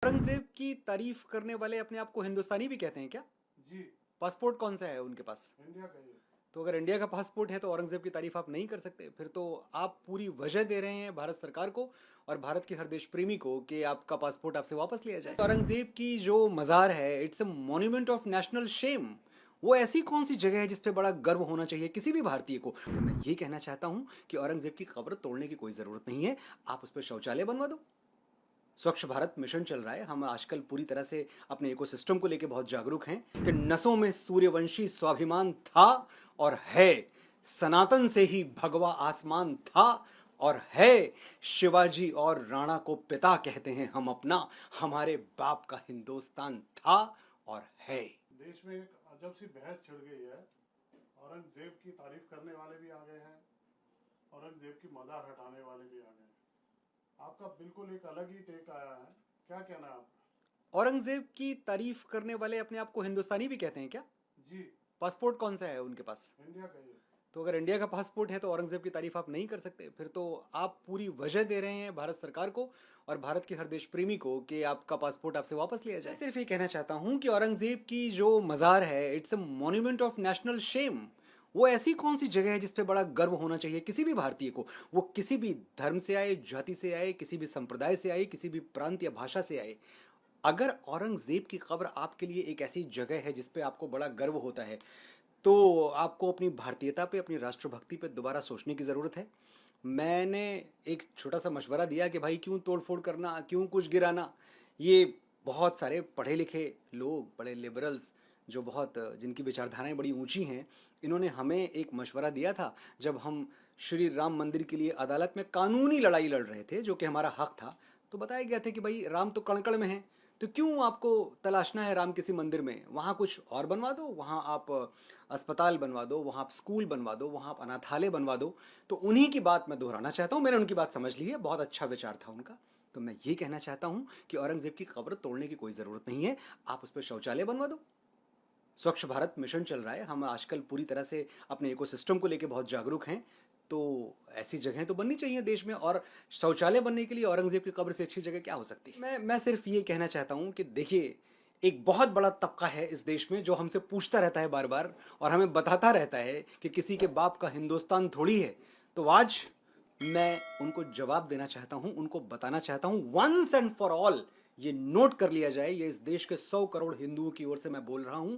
औरंगजेब की तारीफ करने वाले अपने आप को हिंदुस्तानी भी कहते हैं क्या? जी। पासपोर्ट कौन सा है उनके पास? इंडिया का ही है। तो अगर इंडिया का पासपोर्ट है तो औरंगजेब की तारीफ आप नहीं कर सकते। फिर तो आप पूरी वजह दे रहे हैं भारत सरकार को और भारत के हर देश प्रेमी को कि आपका पासपोर्ट आपसे वापस लिया जाए। औरंगजेब की जो मज़ार है, it's a monument of national shame. वो ऐसी कौन सी जगह है जिस पे बड़ा गर्व होना चाहिए किसी भी भारतीय को? तो मैं ये कहना चाहता हूँ कि औरंगजेब की कब्र तोड़ने की कोई ज़रूरत नहीं है। आप उस पर शौचालय बनवा दो। स्वच्छ भारत मिशन चल रहा है। हम आजकल पूरी तरह से अपने इकोसिस्टम को लेकर बहुत जागरूक हैं कि नसों में सूर्यवंशी स्वाभिमान था और है, सनातन से ही भगवा आसमान था और है, शिवाजी और राणा को पिता कहते हैं हम अपना, हमारे बाप का हिंदुस्तान था और है। देश में एक अजब सी बहस छिड़ गई है। औरंगजेब की तारीफ करने वाले भी आ गए हैं, औरंगजेब की मदार हटाने वाले भी आ गए हैं। आपका बिल्कुल एक अलग ही टेक आया है, क्या कहना है आपका? औरंगजेब की तारीफ करने वाले अपने आप को हिंदुस्तानी भी कहते हैं क्या? जी। पासपोर्ट कौन सा है उनके पास? इंडिया का ही है। तो अगर इंडिया का पासपोर्ट है तो औरंगजेब की तारीफ आप नहीं कर सकते। फिर तो आप पूरी वजह दे रहे हैं भारत सरकार को और भारत के हर देश प्रेमी को कि आपका पासपोर्ट आपसे वापस लिया जाए। मैं सिर्फ ये कहना चाहता हूँ कि औरंगजेब की जो मज़ार है, it's a monument of national shame. वो ऐसी कौन सी जगह है जिस पे बड़ा गर्व होना चाहिए किसी भी भारतीय को? वो किसी भी धर्म से आए, जाति से आए, किसी भी संप्रदाय से आए, किसी भी प्रांत या भाषा से आए। अगर औरंगजेब की कब्र आपके लिए एक ऐसी जगह है जिस पे आपको बड़ा गर्व होता है, तो आपको अपनी भारतीयता पे, अपनी राष्ट्रभक्ति पे दोबारा सोचने की ज़रूरत है। मैंने एक छोटा सा मशवरा दिया कि भाई क्यों तोड़-फोड़ करना, क्यों कुछ गिराना। ये बहुत सारे पढ़े लिखे लोग, बड़े लिबरल्स, जो बहुत जिनकी विचारधाराएं बड़ी ऊंची हैं, इन्होंने हमें एक मशवरा दिया था जब हम श्री राम मंदिर के लिए अदालत में कानूनी लड़ाई लड़ रहे थे, जो कि हमारा हक था। तो बताया गया था कि भाई राम तो कण कण में है, तो क्यों आपको तलाशना है राम किसी मंदिर में? वहाँ कुछ और बनवा दो, वहाँ आप अस्पताल बनवा दो, वहाँ आप स्कूल बनवा दो, वहाँ आप अनाथालय बनवा दो। तो उन्हीं की बात मैं दोहराना चाहता हूँ। मैंने उनकी बात समझ ली है, बहुत अच्छा विचार था उनका। तो मैं ये कहना चाहता हूँ कि औरंगजेब की कब्र तोड़ने की कोई ज़रूरत नहीं है। आप उस पर शौचालय बनवा दो। स्वच्छ भारत मिशन चल रहा है। हम आजकल पूरी तरह से अपने इकोसिस्टम को लेकर बहुत जागरूक हैं। तो ऐसी जगहें तो बननी चाहिए देश में, और शौचालय बनने के लिए औरंगजेब की कब्र से अच्छी जगह क्या हो सकती है? मैं सिर्फ ये कहना चाहता हूँ कि देखिए, एक बहुत बड़ा तबका है इस देश में जो हमसे पूछता रहता है बार बार और हमें बताता रहता है कि किसी के बाप का हिंदुस्तान थोड़ी है। तो आज मैं उनको जवाब देना चाहता हूं, उनको बताना चाहता हूं, वंस एंड फॉर ऑल ये नोट कर लिया जाए, ये इस देश के 100 करोड़ हिंदुओं की ओर से मैं बोल रहा हूं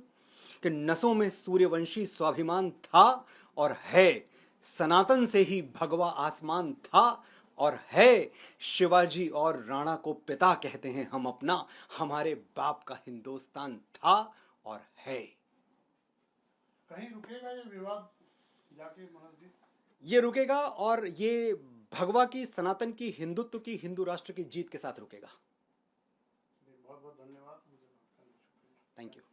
कि नसों में सूर्यवंशी स्वाभिमान था और है, सनातन से ही भगवा आसमान था और है, शिवाजी और राणा को पिता कहते हैं हम अपना, हमारे बाप का हिंदुस्तान था और है। कहीं रुकेगा ये विवाद जाके मनोज जी? ये रुकेगा और ये भगवा की, सनातन की, हिंदुत्व की, हिंदू राष्ट्र की जीत के साथ रुकेगा। बहुत बहुत धन्यवाद, मुझे बात करने का शुक्रिया। Thank you.